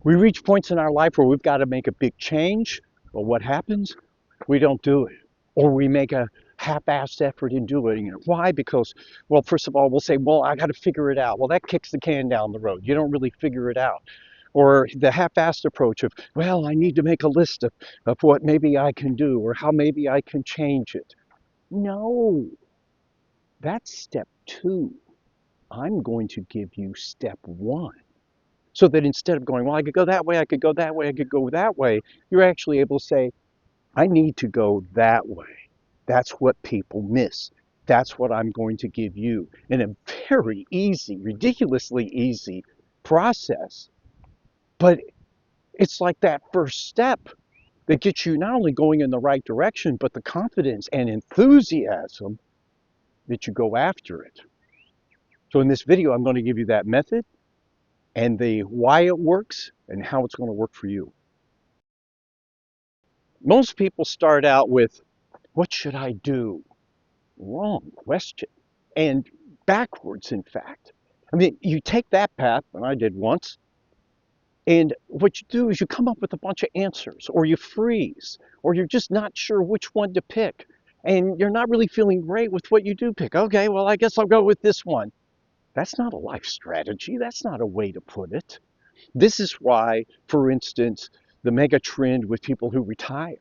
We reach points in our life where we've got to make a big change, but what happens? We don't do it. Or we make a half-assed effort in doing it. Why? Because, well, first of all, we'll say, well, I got to figure it out. Well, that kicks the can down the road. You don't really figure it out. Or the half-assed approach of, well, I need to make a list of what maybe I can do or how maybe I can change it. No, that's step two. I'm going to give you step one. So that instead of going, well, I could go that way, I could go that way, I could go that way, you're actually able to say, I need to go that way. That's what people miss. That's what I'm going to give you in a very easy, ridiculously easy process. But it's like that first step that gets you not only going in the right direction, but the confidence and enthusiasm that you go after it. So in this video, I'm going to give you that method and the why it works and how it's going to work for you. Most people start out with, what should I do? Wrong question. And backwards, in fact. I mean, you take that path, and I did once, and what you do is you come up with a bunch of answers, or you freeze, or you're just not sure which one to pick. And you're not really feeling great with what you do pick. Okay, well, I guess I'll go with this one. That's not a life strategy. That's not a way to put it. This is why, for instance, the mega trend with people who retire.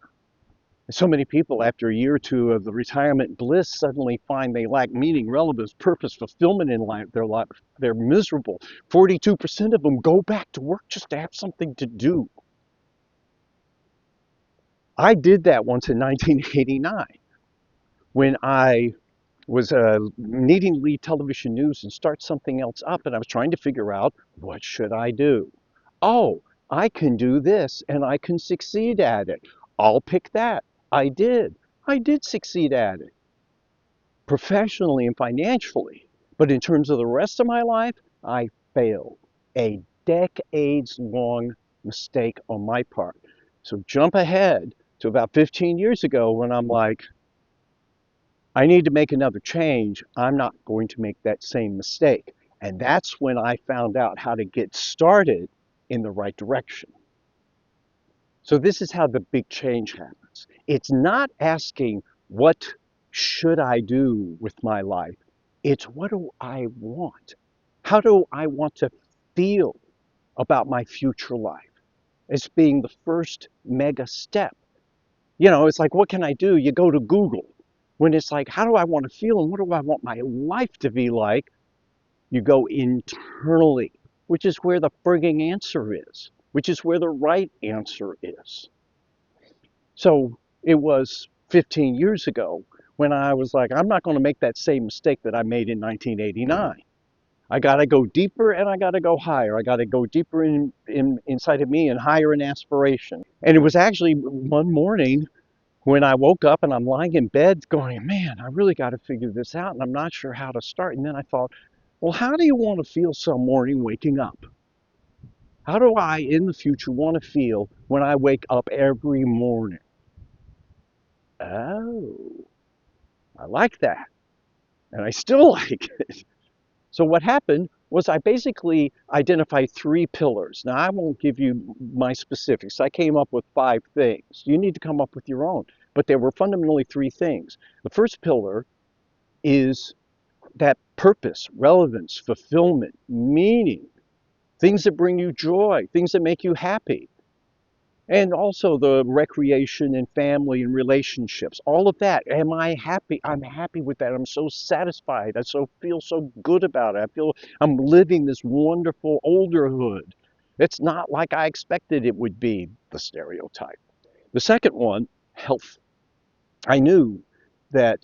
So many people, after a year or two of the retirement bliss, suddenly find they lack meaning, relevance, purpose, fulfillment in life. They're miserable. 42% of them go back to work just to have something to do. I did that once in 1989 when I was needing to leave television news and start something else up, and I was trying to figure out, what should I do? Oh, I can do this and I can succeed at it. I'll pick that. I did. I did succeed at it, professionally and financially. But in terms of the rest of my life, I failed. A decades long mistake on my part. So jump ahead to about 15 years ago when I'm like, I need to make another change. I'm not going to make that same mistake. And that's when I found out how to get started in the right direction. So this is how the big change happens. It's not asking, what should I do with my life? It's, what do I want? How do I want to feel about my future life? As being the first mega step. You know, it's like, what can I do? You go to Google. When it's like, how do I want to feel and what do I want my life to be like? You go internally, which is where the frigging answer is, which is where the right answer is. So it was 15 years ago when I was like, I'm not going to make that same mistake that I made in 1989. I got to go deeper and I got to go higher. I got to go deeper inside of me and higher in aspiration. And it was actually one morning when I woke up and I'm lying in bed going, man, I really got to figure this out and I'm not sure how to start. And then I thought, well, how do you want to feel some morning waking up? How do I in the future want to feel when I wake up every morning? Oh, I like that. And I still like it. So what happened was I basically identified three pillars. Now, I won't give you my specifics. I came up with five things. You need to come up with your own. But there were fundamentally three things. The first pillar is that purpose, relevance, fulfillment, meaning, things that bring you joy, things that make you happy. And also the recreation and family and relationships, all of that. Am I happy? I'm happy with that. I'm so satisfied. Feel so good about it. I feel I'm living this wonderful olderhood. It's not like I expected it would be, the stereotype. The second one, health. I knew that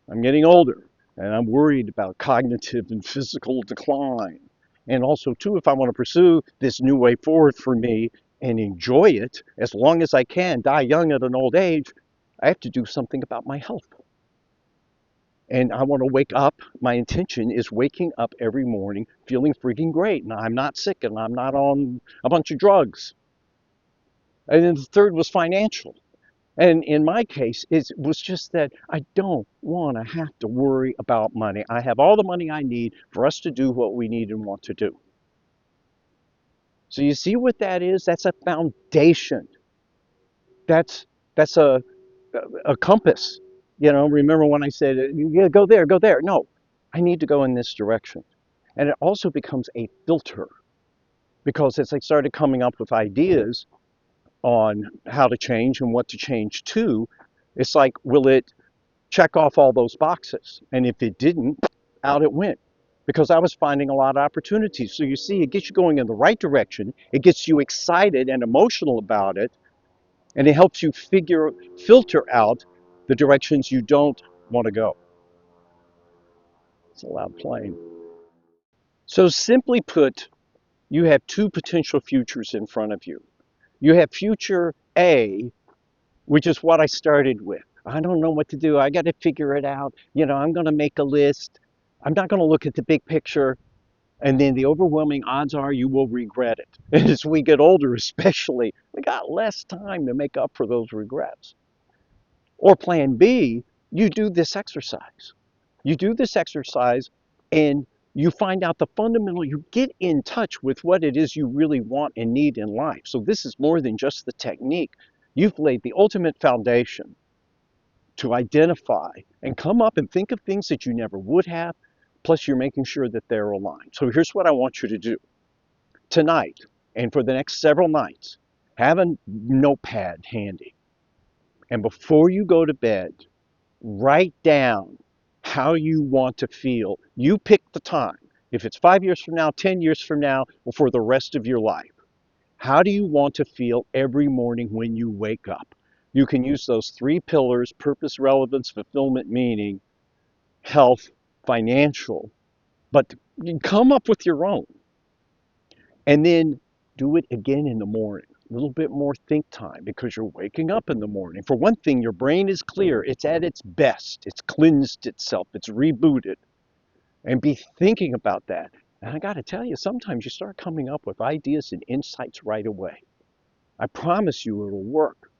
I'm getting older and I'm worried about cognitive and physical decline. And also, too, if I want to pursue this new way forward for me and enjoy it as long as I can, die young at an old age, I have to do something about my health. And I want to wake up. My intention is waking up every morning feeling freaking great. And I'm not sick and I'm not on a bunch of drugs. And then the third was financial. And in my case, it was just that I don't want to have to worry about money. I have all the money I need for us to do what we need and want to do. So you see what that is? That's a foundation. That's a compass. You know, remember when I said, yeah, go there, go there. No, I need to go in this direction. And it also becomes a filter because as I started coming up with ideas on how to change and what to change to, it's like, will it check off all those boxes? And if it didn't, out it went. Because I was finding a lot of opportunities. So you see, it gets you going in the right direction. It gets you excited and emotional about it. And it helps you filter out the directions you don't want to go. It's a loud plane. So simply put, you have two potential futures in front of you. You have future A, which is what I started with. I don't know what to do. I got to figure it out. You know, I'm going to make a list. I'm not going to look at the big picture. And then the overwhelming odds are you will regret it. And as we get older, especially, we got less time to make up for those regrets. Or plan B, you do this exercise. You do this exercise and you find out the fundamental, you get in touch with what it is you really want and need in life. So this is more than just the technique. You've laid the ultimate foundation to identify and come up and think of things that you never would have, plus you're making sure that they're aligned. So here's what I want you to do tonight and for the next several nights. Have a notepad handy. And before you go to bed, write down how you want to feel. You pick the time. If it's 5 years from now, 10 years from now, or for the rest of your life, how do you want to feel every morning when you wake up? You can use those three pillars: purpose, relevance, fulfillment, meaning, health, financial, but you come up with your own. And then do it again in the morning. A little bit more think time because you're waking up in the morning. For one thing, your brain is clear. It's at its best. It's cleansed itself. It's rebooted. And be thinking about that. And I got to tell you, sometimes you start coming up with ideas and insights right away. I promise you it'll work.